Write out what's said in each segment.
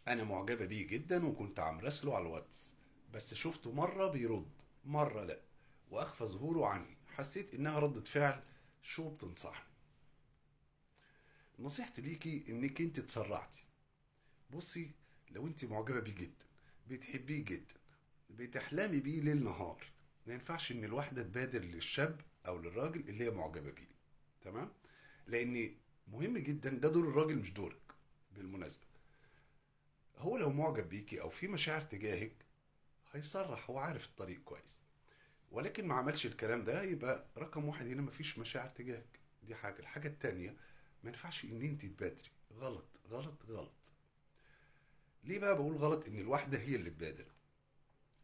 انا معجبة بيه جدا وكنت عم راسله على الواتس، بس شفته مرة بيرد مرة لا، واخفى ظهوره عني، حسيت انها ردة فعل. شو بتنصحني؟ نصيحتي ليكي انك انت تسرعتي. بصي، لو انت معجبة بيه جدا، بتحبيه جدا، بتحلمي بيه ليل نهار، ما ينفعش ان الواحدة تبادر للشاب او للراجل اللي هي معجبة بيه. تمام؟ لان مهم جدا، ده دور الراجل مش دورك. بالمناسبة، هو لو معجب بيكي او في مشاعر تجاهك هيصرح، هو عارف الطريق كويس. ولكن ما عملش الكلام ده، يبقى رقم واحد هنا مفيش مشاعر تجاهك. دي حاجة. الحاجة التانية، ما ينفعش ان انت تبادري. غلط غلط غلط. ليه بقى بقول غلط ان الواحدة هي اللي تبادر؟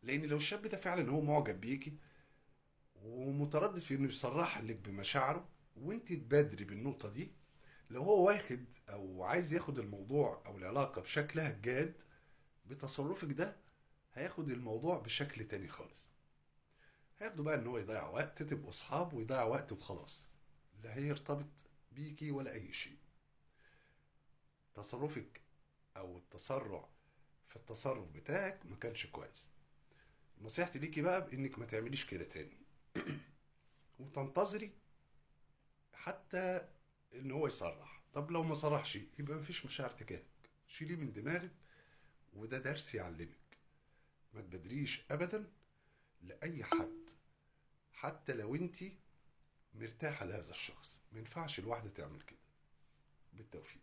لان لو الشاب ده فعلا هو معجب بيكي ومتردد في انه يصرح لك بمشاعره، وانت تبادري بالنقطة دي، لو هو واخد او عايز ياخد الموضوع او العلاقة بشكلها الجاد، بتصرفك ده هياخد الموضوع بشكل تاني خالص. هياخده بقى ان هو يضيع وقت، تبقوا اصحاب ويضيع وقت وخلاص. لا هيرتبط بيكي ولا اي شيء. تصرفك او التسرع في التصرف بتاعك ما كانش كويس. نصيحتي ليكي بقى بانك ما تعمليش كده تاني، وتنتظري حتى ان هو يصرح. طب لو ما صرحش يبقى مفيش مشاعر تجاهك، شيليه من دماغك. وده درس يعلمك، ما تبدريش ابدا لاي حد، حتى لو انت مرتاحه لهذا الشخص. ما ينفعش الواحده تعمل كده. بالتوفيق.